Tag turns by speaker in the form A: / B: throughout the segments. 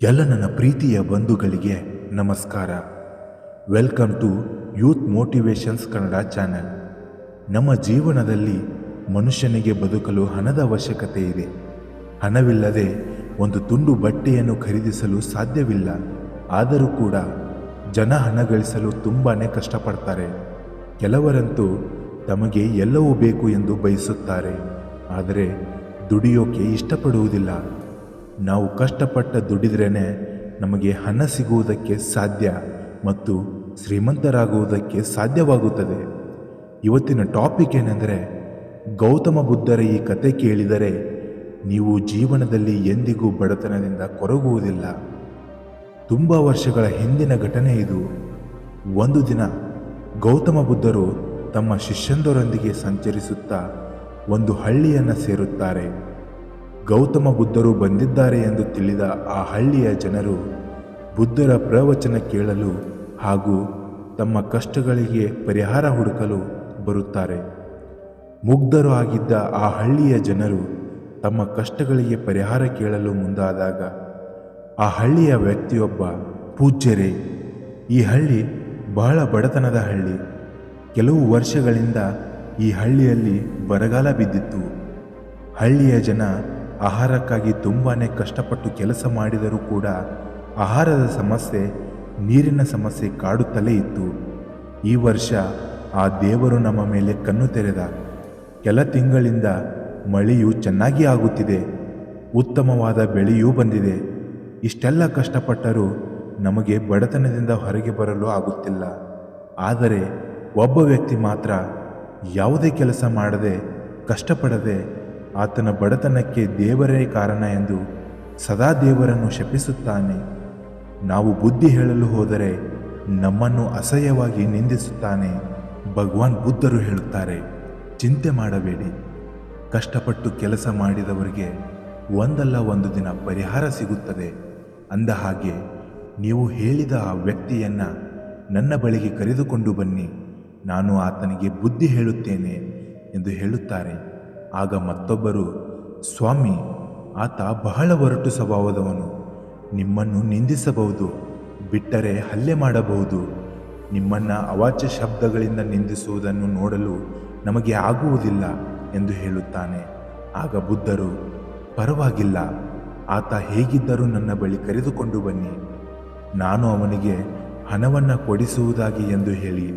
A: ಎಲ್ಲ ನನ್ನ ಪ್ರೀತಿಯ ಬಂಧುಗಳಿಗೆ ನಮಸ್ಕಾರ. Welcome to youth motivations Kannada channel. ನಮ್ಮ ಜೀವನದಲ್ಲಿ ಮನುಷ್ಯನಿಗೆ ಬದುಕಲು ಹಣದ ಅವಶ್ಯಕತೆ ಇದೆ. ಹಣವಿಲ್ಲದೆ ಒಂದು ತುಂಡು ಬಟ್ಟೆಯನ್ನು ಖರೀದಿಸಲು ಸಾಧ್ಯವಿಲ್ಲ. ಆದರೂ ಕೂಡ ಜನ ಹಣ ಗಳಿಸಲು ತುಂಬಾ ಕಷ್ಟಪಡ್ತಾರೆ. ಕೆಲವರಂತೂ ತಮಗೆ ಎಲ್ಲವೂ ಬೇಕು ಎಂದು ಬಯಸುತ್ತಾರೆ, ಆದರೆ ದುಡಿಯೋಕೆ ಇಷ್ಟಪಡುವುದಿಲ್ಲ. ನಾವು ಕಷ್ಟಪಟ್ಟ ದುಡಿದ್ರೇ ನಮಗೆ ಹಣ ಸಿಗುವುದಕ್ಕೆ ಸಾಧ್ಯ ಮತ್ತು ಶ್ರೀಮಂತರಾಗುವುದಕ್ಕೆ ಸಾಧ್ಯವಾಗುತ್ತದೆ. ಇವತ್ತಿನ ಟಾಪಿಕ್ ಏನೆಂದರೆ, ಗೌತಮ ಬುದ್ಧರ ಈ ಕತೆ ಕೇಳಿದರೆ ನೀವು ಜೀವನದಲ್ಲಿ ಎಂದಿಗೂ ಬಡತನದಿಂದ ಕೊರಗುವುದಿಲ್ಲ. ತುಂಬ ವರ್ಷಗಳ ಹಿಂದಿನ ಘಟನೆ ಇದು. ಒಂದು ದಿನ ಗೌತಮ ಬುದ್ಧರು ತಮ್ಮ ಶಿಷ್ಯಂದರೊಂದಿಗೆ ಸಂಚರಿಸುತ್ತಾ ಒಂದು ಹಳ್ಳಿಯನ್ನು ಸೇರುತ್ತಾರೆ. ಗೌತಮ ಬುದ್ಧರು ಬಂದಿದ್ದಾರೆ ಎಂದು ತಿಳಿದ ಆ ಹಳ್ಳಿಯ ಜನರು ಬುದ್ಧರ ಪ್ರವಚನ ಕೇಳಲು ಹಾಗೂ ತಮ್ಮ ಕಷ್ಟಗಳಿಗೆ ಪರಿಹಾರ ಹುಡುಕಲು ಬರುತ್ತಾರೆ. ಮುಗ್ಧರು ಆಗಿದ್ದ ಆ ಹಳ್ಳಿಯ ಜನರು ತಮ್ಮ ಕಷ್ಟಗಳಿಗೆ ಪರಿಹಾರ ಕೇಳಲು ಮುಂದಾದಾಗ ಆ ಹಳ್ಳಿಯ ವ್ಯಕ್ತಿಯೊಬ್ಬ, ಪೂಜ್ಯರೇ, ಈ ಹಳ್ಳಿ ಬಹಳ ಬಡತನದ ಹಳ್ಳಿ. ಕೆಲವು ವರ್ಷಗಳಿಂದ ಈ ಹಳ್ಳಿಯಲ್ಲಿ ಬರಗಾಲ ಬಿದ್ದಿತ್ತು. ಹಳ್ಳಿಯ ಜನ ಆಹಾರಕ್ಕಾಗಿ ತುಂಬಾ ಕಷ್ಟಪಟ್ಟು ಕೆಲಸ ಮಾಡಿದರೂ ಕೂಡ ಆಹಾರದ ಸಮಸ್ಯೆ, ನೀರಿನ ಸಮಸ್ಯೆ ಕಾಡುತ್ತಲೇ ಇತ್ತು. ಈ ವರ್ಷ ಆ ದೇವರು ನಮ್ಮ ಮೇಲೆ ಕಣ್ಣು ತೆರೆದ. ಕೆಲ ತಿಂಗಳಿಂದ ಮಳೆಯು ಚೆನ್ನಾಗಿ ಆಗುತ್ತಿದೆ, ಉತ್ತಮವಾದ ಬೆಳೆಯೂ ಬಂದಿದೆ. ಇಷ್ಟೆಲ್ಲ ಕಷ್ಟಪಟ್ಟರೂ ನಮಗೆ ಬಡತನದಿಂದ ಹೊರಗೆ ಬರಲು ಆಗುತ್ತಿಲ್ಲ. ಆದರೆ ಒಬ್ಬ ವ್ಯಕ್ತಿ ಮಾತ್ರ ಯಾವುದೇ ಕೆಲಸ ಮಾಡದೆ, ಕಷ್ಟಪಡದೆ ಆತನ ಬಡತನಕ್ಕೆ ದೇವರೇ ಕಾರಣ ಎಂದು ಸದಾ ದೇವರನ್ನು ಶಪಿಸುತ್ತಾನೆ. ನಾವು ಬುದ್ಧಿ ಹೇಳಲು ಹೋದರೆ ನಮ್ಮನ್ನು ಅಸಹ್ಯವಾಗಿ ನಿಂದಿಸುತ್ತಾನೆ. ಭಗವಾನ್ ಬುದ್ಧರು ಹೇಳುತ್ತಾರೆ, ಚಿಂತೆ ಮಾಡಬೇಡಿ. ಕಷ್ಟಪಟ್ಟು ಕೆಲಸ ಮಾಡಿದವರಿಗೆ ಒಂದಲ್ಲ ಒಂದು ದಿನ ಪರಿಹಾರ ಸಿಗುತ್ತದೆ. ಅಂದ ಹಾಗೆ ನೀವು ಹೇಳಿದ ಆ ವ್ಯಕ್ತಿಯನ್ನು ನನ್ನ ಬಳಿಗೆ ಕರೆದುಕೊಂಡು ಬನ್ನಿ, ನಾನು ಆತನಿಗೆ ಬುದ್ಧಿ ಹೇಳುತ್ತೇನೆ ಎಂದು ಹೇಳುತ್ತಾರೆ. ಆಗ ಮತ್ತೊಬ್ಬರು, ಸ್ವಾಮಿ, ಆತ ಬಹಳ ಒರಟು ಸ್ವಭಾವದವನು. ನಿಮ್ಮನ್ನು ನಿಂದಿಸಬಹುದು, ಬಿಟ್ಟರೆ ಹಲ್ಲೆ ಮಾಡಬಹುದು. ನಿಮ್ಮನ್ನು ಅವಾಚ್ಯ ಶಬ್ದಗಳಿಂದ ನಿಂದಿಸುವುದನ್ನು ನೋಡಲು ನಮಗೆ ಆಗುವುದಿಲ್ಲ ಎಂದು ಹೇಳುತ್ತಾನೆ. ಆಗ ಬುದ್ಧರು, ಪರವಾಗಿಲ್ಲ, ಆತ ಹೇಗಿದ್ದರೂ ನನ್ನ ಬಳಿ ಕರೆದುಕೊಂಡು ಬನ್ನಿ, ನಾನು ಅವನಿಗೆ ಹಣವನ್ನು ಕೊಡಿಸುವುದಾಗಿ ಎಂದು ಹೇಳಿ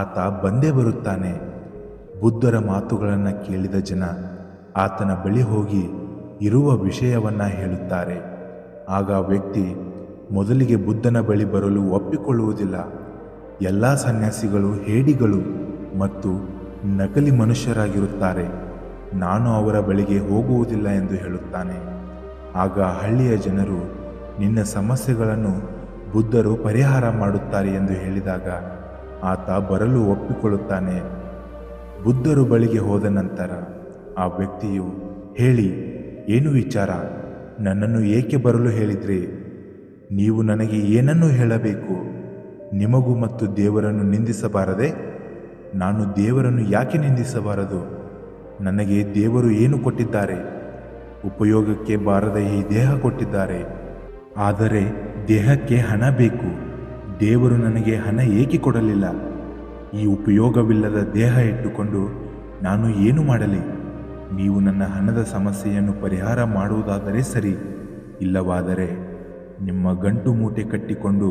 A: ಆತ ಬಂದೇ ಬರುತ್ತಾನೆ. ಬುದ್ಧರ ಮಾತುಗಳನ್ನು ಕೇಳಿದ ಜನ ಆತನ ಬಳಿ ಹೋಗಿ ಇರುವ ವಿಷಯವನ್ನು ಹೇಳುತ್ತಾರೆ. ಆಗ ವ್ಯಕ್ತಿ ಮೊದಲಿಗೆ ಬುದ್ಧನ ಬಳಿ ಬರಲು ಒಪ್ಪಿಕೊಳ್ಳುವುದಿಲ್ಲ. ಎಲ್ಲ ಸನ್ಯಾಸಿಗಳು ಹೇಡಿಗಳು ಮತ್ತು ನಕಲಿ ಮನುಷ್ಯರಾಗಿರುತ್ತಾರೆ, ನಾನು ಅವರ ಬಳಿಗೆ ಹೋಗುವುದಿಲ್ಲ ಎಂದು ಹೇಳುತ್ತಾನೆ. ಆಗ ಹಳ್ಳಿಯ ಜನರು ನಿನ್ನ ಸಮಸ್ಯೆಗಳನ್ನು ಬುದ್ಧರು ಪರಿಹಾರ ಮಾಡುತ್ತಾರೆ ಎಂದು ಹೇಳಿದಾಗ ಆತ ಬರಲು ಒಪ್ಪಿಕೊಳ್ಳುತ್ತಾನೆ. ಬುದ್ಧರು ಬಳಿಗೆ ಹೋದ ನಂತರ ಆ ವ್ಯಕ್ತಿಯು, ಹೇಳಿ, ಏನು ವಿಚಾರ? ನನ್ನನ್ನು ಏಕೆ ಬರಲು ಹೇಳಿದ್ರಿ? ನೀವು ನನಗೆ ಏನನ್ನು ಹೇಳಬೇಕು? ನಿಮಗೂ ಮತ್ತು ದೇವರನ್ನು ನಿಂದಿಸಬಾರದೆ? ನಾನು ದೇವರನ್ನು ಯಾಕೆ ನಿಂದಿಸಬಾರದು? ನನಗೆ ದೇವರು ಏನು ಕೊಟ್ಟಿದ್ದಾರೆ? ಉಪಯೋಗಕ್ಕೆ ಬಾರದ ಈ ದೇಹ ಕೊಟ್ಟಿದ್ದಾರೆ. ಆದರೆ ದೇಹಕ್ಕೆ ಹಣ ಬೇಕು. ದೇವರು ನನಗೆ ಹಣ ಏಕೆ ಕೊಡಲಿಲ್ಲ? ಈ ಉಪಯೋಗವಿಲ್ಲದ ದೇಹ ಇಟ್ಟುಕೊಂಡು ನಾನು ಏನು ಮಾಡಲಿ? ನೀವು ನನ್ನ ಹಣದ ಸಮಸ್ಯೆಯನ್ನು ಪರಿಹಾರ ಮಾಡುವುದಾದರೆ ಸರಿ, ಇಲ್ಲವಾದರೆ ನಿಮ್ಮ ಗಂಟು ಮೂಟೆ ಕಟ್ಟಿಕೊಂಡು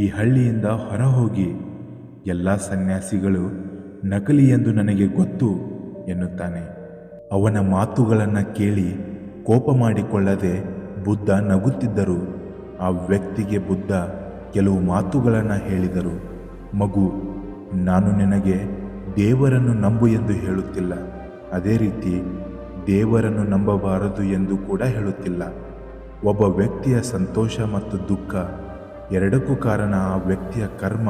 A: ಈ ಹಳ್ಳಿಯಿಂದ ಹೊರಹೋಗಿ. ಎಲ್ಲ ಸನ್ಯಾಸಿಗಳು ನಕಲಿ ಎಂದು ನನಗೆ ಗೊತ್ತು ಎನ್ನುತ್ತಾನೆ. ಅವನ ಮಾತುಗಳನ್ನು ಕೇಳಿ ಕೋಪ ಮಾಡಿಕೊಳ್ಳದೆ ಬುದ್ಧ ನಗುತ್ತಿದ್ದರು. ಆ ವ್ಯಕ್ತಿಗೆ ಬುದ್ಧ ಕೆಲವು ಮಾತುಗಳನ್ನು ಹೇಳಿದರು. ಮಗು, ನಾನು ನಿನಗೆ ದೇವರನ್ನು ನಂಬು ಎಂದು ಹೇಳುತ್ತಿಲ್ಲ, ಅದೇ ರೀತಿ ದೇವರನ್ನು ನಂಬಬಾರದು ಎಂದು ಕೂಡ ಹೇಳುತ್ತಿಲ್ಲ. ಒಬ್ಬ ವ್ಯಕ್ತಿಯ ಸಂತೋಷ ಮತ್ತು ದುಃಖ ಎರಡಕ್ಕೂ ಕಾರಣ ಆ ವ್ಯಕ್ತಿಯ ಕರ್ಮ.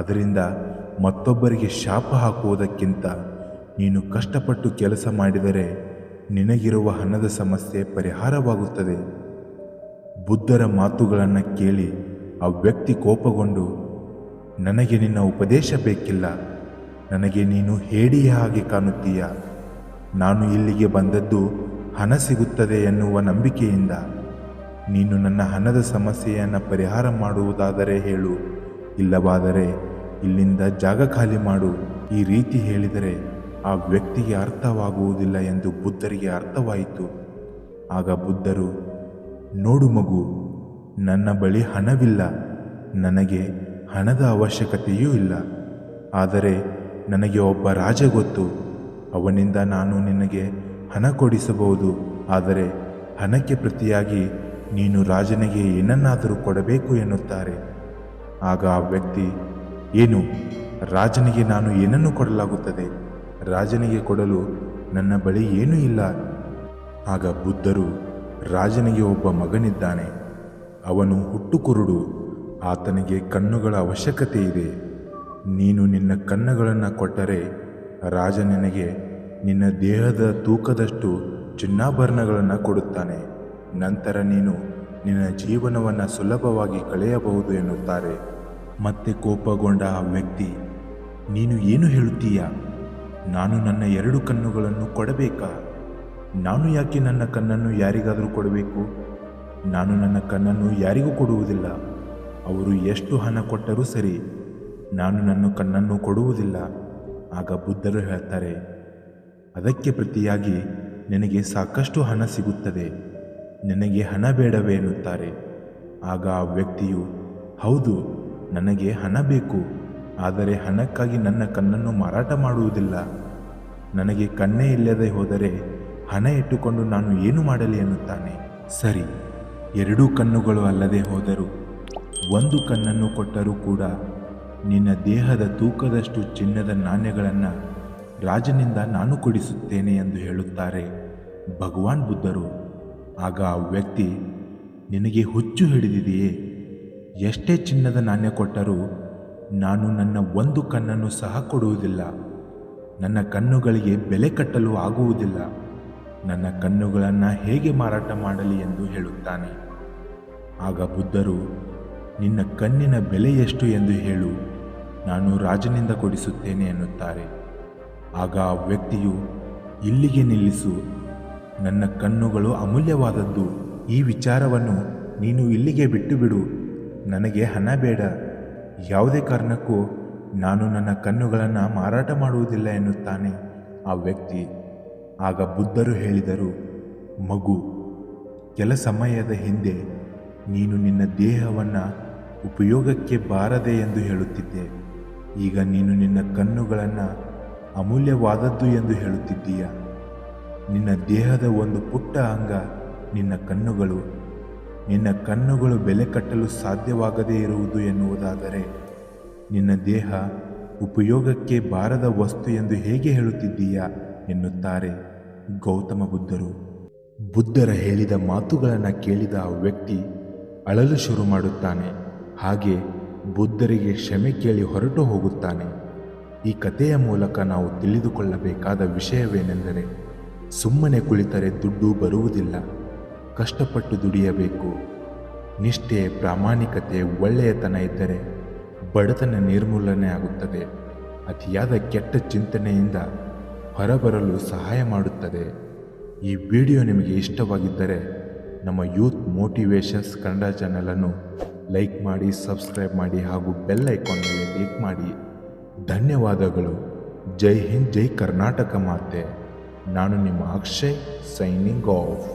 A: ಅದರಿಂದ ಮತ್ತೊಬ್ಬರಿಗೆ ಶಾಪ ಹಾಕುವುದಕ್ಕಿಂತ ನೀನು ಕಷ್ಟಪಟ್ಟು ಕೆಲಸ ಮಾಡಿದರೆ ನಿನಗಿರುವ ಹಣದ ಸಮಸ್ಯೆ ಪರಿಹಾರವಾಗುತ್ತದೆ. ಬುದ್ಧರ ಮಾತುಗಳನ್ನು ಕೇಳಿ ಆ ವ್ಯಕ್ತಿ ಕೋಪಗೊಂಡು, ನನಗೆ ನಿನ್ನ ಉಪದೇಶ ಬೇಕಿಲ್ಲ, ನನಗೆ ನೀನು ಹೇಡಿಯ ಹಾಗೆ ಕಾಣುತ್ತೀಯ. ನಾನು ಇಲ್ಲಿಗೆ ಬಂದದ್ದು ಹಣ ಸಿಗುತ್ತದೆ ಎನ್ನುವ ನಂಬಿಕೆಯಿಂದ. ನೀನು ನನ್ನ ಹಣದ ಸಮಸ್ಯೆಯನ್ನು ಪರಿಹಾರ ಮಾಡುವುದಾದರೆ ಹೇಳು, ಇಲ್ಲವಾದರೆ ಇಲ್ಲಿಂದ ಜಾಗ ಖಾಲಿ ಮಾಡು. ಈ ರೀತಿ ಹೇಳಿದರೆ ಆ ವ್ಯಕ್ತಿಗೆ ಅರ್ಥವಾಗುವುದಿಲ್ಲ ಎಂದು ಬುದ್ಧರಿಗೆ ಅರ್ಥವಾಯಿತು. ಆಗ ಬುದ್ಧರು, ನೋಡು ಮಗು, ನನ್ನ ಬಳಿ ಹಣವಿಲ್ಲ, ನನಗೆ ಹಣದ ಅವಶ್ಯಕತೆಯೂ ಇಲ್ಲ. ಆದರೆ ನನಗೆ ಒಬ್ಬ ರಾಜ ಗೊತ್ತು, ಅವನಿಂದ ನಾನು ನಿನಗೆ ಹಣ ಕೊಡಿಸಬಹುದು. ಆದರೆ ಹಣಕ್ಕೆ ಪ್ರತಿಯಾಗಿ ನೀನು ರಾಜನಿಗೆ ಏನನ್ನಾದರೂ ಕೊಡಬೇಕು ಎನ್ನುತ್ತಾರೆ. ಆಗ ಆ ವ್ಯಕ್ತಿ, ಏನು, ರಾಜನಿಗೆ ನಾನು ಏನನ್ನು ಕೊಡಲಾಗುತ್ತದೆ? ರಾಜನಿಗೆ ಕೊಡಲು ನನ್ನ ಬಳಿ ಏನೂ ಇಲ್ಲ. ಆಗ ಬುದ್ಧರು, ರಾಜನಿಗೆ ಒಬ್ಬ ಮಗನಿದ್ದಾನೆ, ಅವನು ಹುಟ್ಟು ಕುರುಡು, ಆತನಿಗೆ ಕಣ್ಣುಗಳ ಅವಶ್ಯಕತೆ ಇದೆ. ನೀನು ನಿನ್ನ ಕಣ್ಣುಗಳನ್ನು ಕೊಟ್ಟರೆ ರಾಜ ನಿನಗೆ ನಿನ್ನ ದೇಹದ ತೂಕದಷ್ಟು ಚಿನ್ನಾಭರಣಗಳನ್ನು ಕೊಡುತ್ತಾನೆ. ನಂತರ ನೀನು ನಿನ್ನ ಜೀವನವನ್ನು ಸುಲಭವಾಗಿ ಕಳೆಯಬಹುದು ಎನ್ನುತ್ತಾರೆ. ಮತ್ತೆ ಕೋಪಗೊಂಡ ಆ ವ್ಯಕ್ತಿ, ನೀನು ಏನು ಹೇಳುತ್ತೀಯ? ನಾನು ನನ್ನ 2 ಕಣ್ಣುಗಳನ್ನು ಕೊಡಬೇಕಾ? ನಾನು ಯಾಕೆ ನನ್ನ ಕಣ್ಣನ್ನು ಯಾರಿಗಾದರೂ ಕೊಡಬೇಕು? ನಾನು ನನ್ನ ಕಣ್ಣನ್ನು ಯಾರಿಗೂ ಕೊಡುವುದಿಲ್ಲ. ಅವರು ಎಷ್ಟು ಹಣ ಕೊಟ್ಟರೂ ಸರಿ, ನಾನು ನನ್ನ ಕಣ್ಣನ್ನು ಕೊಡುವುದಿಲ್ಲ. ಆಗ ಬುದ್ಧರು ಹೇಳ್ತಾರೆ, ಅದಕ್ಕೆ ಪ್ರತಿಯಾಗಿ ನಿನಗೆ ಸಾಕಷ್ಟು ಹಣ ಸಿಗುತ್ತದೆ, ನಿನಗೆ ಹಣ ಬೇಡವೇ ಎನ್ನುತ್ತಾರೆ. ಆಗ ಆ ವ್ಯಕ್ತಿಯು, ಹೌದು, ನನಗೆ ಹಣ ಬೇಕು, ಆದರೆ ಹಣಕ್ಕಾಗಿ ನನ್ನ ಕಣ್ಣನ್ನು ಮಾರಾಟ ಮಾಡುವುದಿಲ್ಲ. ನನಗೆ ಕಣ್ಣೇ ಇಲ್ಲದೆ ಹೋದರೆ ಹಣ ಇಟ್ಟುಕೊಂಡು ನಾನು ಏನು ಮಾಡಲಿ ಎನ್ನುತ್ತಾನೆ. ಸರಿ, 2 ಕಣ್ಣುಗಳು ಅಲ್ಲದೆ ಹೋದರೂ 1 ಕಣ್ಣನ್ನು ಕೊಟ್ಟರೂ ಕೂಡ ನಿನ್ನ ದೇಹದ ತೂಕದಷ್ಟು ಚಿನ್ನದ ನಾಣ್ಯಗಳನ್ನು ರಾಜನಿಂದ ನಾನು ಕೊಡಿಸುತ್ತೇನೆ ಎಂದು ಹೇಳುತ್ತಾರೆ ಭಗವಾನ್ ಬುದ್ಧರು. ಆಗ ಆ ವ್ಯಕ್ತಿ, ನಿನಗೆ ಹುಚ್ಚು ಹಿಡಿದಿದೆಯೇ? ಎಷ್ಟೇ ಚಿನ್ನದ ನಾಣ್ಯ ಕೊಟ್ಟರೂ ನಾನು ನನ್ನ 1 ಕಣ್ಣನ್ನು ಸಹ ಕೊಡುವುದಿಲ್ಲ. ನನ್ನ ಕಣ್ಣುಗಳಿಗೆ ಬೆಲೆ ಕಟ್ಟಲು ಆಗುವುದಿಲ್ಲ. ನನ್ನ ಕಣ್ಣುಗಳನ್ನು ಹೇಗೆ ಮಾರಾಟ ಮಾಡಲಿ ಎಂದು ಹೇಳುತ್ತಾನೆ. ಆಗ ಬುದ್ಧರು, ನಿನ್ನ ಕಣ್ಣಿನ ಬೆಲೆ ಎಷ್ಟು ಎಂದು ಹೇಳು, ನಾನು ರಾಜನಿಂದ ಕೊಡಿಸುತ್ತೇನೆ ಎನ್ನುತ್ತಾರೆ. ಆಗ ಆ ವ್ಯಕ್ತಿಯು, ಇಲ್ಲಿಗೆ ನಿಲ್ಲಿಸು, ನನ್ನ ಕಣ್ಣುಗಳು ಅಮೂಲ್ಯವಾದದ್ದು. ಈ ವಿಚಾರವನ್ನು ನೀನು ಇಲ್ಲಿಗೆ ಬಿಟ್ಟು ಬಿಡು. ನನಗೆ ಹಣ ಬೇಡ. ಯಾವುದೇ ಕಾರಣಕ್ಕೂ ನಾನು ನನ್ನ ಕಣ್ಣುಗಳನ್ನು ಮಾರಾಟ ಮಾಡುವುದಿಲ್ಲ ಎನ್ನುತ್ತಾನೆ ಆ ವ್ಯಕ್ತಿ. ಆಗ ಬುದ್ಧರು ಹೇಳಿದರು, ಮಗು, ಕೆಲ ಸಮಯದ ಹಿಂದೆ ನೀನು ನಿನ್ನ ದೇಹವನ್ನು ಉಪಯೋಗಕ್ಕೆ ಬಾರದೆ ಎಂದು ಹೇಳುತ್ತಿದ್ದೆ. ಈಗ ನೀನು ನಿನ್ನ ಕಣ್ಣುಗಳನ್ನು ಅಮೂಲ್ಯವಾದದ್ದು ಎಂದು ಹೇಳುತ್ತಿದ್ದೀಯ. ನಿನ್ನ ದೇಹದ ಒಂದು ಪುಟ್ಟ ಅಂಗ ನಿನ್ನ ಕಣ್ಣುಗಳು. ನಿನ್ನ ಕಣ್ಣುಗಳು ಬೆಲೆ ಕಟ್ಟಲು ಸಾಧ್ಯವಾಗದೇ ಇರುವುದು ಎನ್ನುವುದಾದರೆ ನಿನ್ನ ದೇಹ ಉಪಯೋಗಕ್ಕೆ ಬಾರದ ವಸ್ತು ಎಂದು ಹೇಗೆ ಹೇಳುತ್ತಿದ್ದೀಯಾ ಎನ್ನುತ್ತಾರೆ ಗೌತಮ ಬುದ್ಧರು. ಬುದ್ಧರ ಹೇಳಿದ ಮಾತುಗಳನ್ನು ಕೇಳಿದ ಆ ವ್ಯಕ್ತಿ ಅಳಲು ಶುರು ಮಾಡುತ್ತಾನೆ. ಹಾಗೆ ಬುದ್ಧರಿಗೆ ಕ್ಷಮೆ ಕೇಳಿ ಹೊರಟು ಹೋಗುತ್ತಾನೆ. ಈ ಕಥೆಯ ಮೂಲಕ ನಾವು ತಿಳಿದುಕೊಳ್ಳಬೇಕಾದ ವಿಷಯವೇನೆಂದರೆ, ಸುಮ್ಮನೆ ಕುಳಿತರೆ ದುಡ್ಡು ಬರುವುದಿಲ್ಲ. ಕಷ್ಟಪಟ್ಟು ದುಡಿಯಬೇಕು. ನಿಷ್ಠೆ, ಪ್ರಾಮಾಣಿಕತೆ, ಒಳ್ಳೆಯತನ ಇದ್ದರೆ ಬಡತನ ನಿರ್ಮೂಲನೆ ಆಗುತ್ತದೆ. ಅತಿಯಾದ ಕೆಟ್ಟ ಚಿಂತನೆಯಿಂದ ಹೊರಬರಲು ಸಹಾಯ ಮಾಡುತ್ತದೆ. ಈ ವಿಡಿಯೋ ನಿಮಗೆ ಇಷ್ಟವಾಗಿದ್ದರೆ ನಮ್ಮ ಯೂತ್ ಮೋಟಿವೇಶನ್ಸ್ ಕನ್ನಡ ಚಾನಲನ್ನು ಲೈಕ್ ಮಾಡಿ, ಸಬ್ಸ್ಕ್ರೈಬ್ ಮಾಡಿ ಹಾಗೂ ಬೆಲ್ ಐಕಾನ್ ಮೇಲೆ ಕ್ಲಿಕ್ ಮಾಡಿ. ಧನ್ಯವಾದಗಳು. ಜೈ ಹಿಂದ್, ಜೈ ಕರ್ನಾಟಕ ಮಾತೆ. ನಾನು ನಿಮ್ಮ ಅಕ್ಷಯ್, ಸೈನಿಂಗ್ ಆಫ್.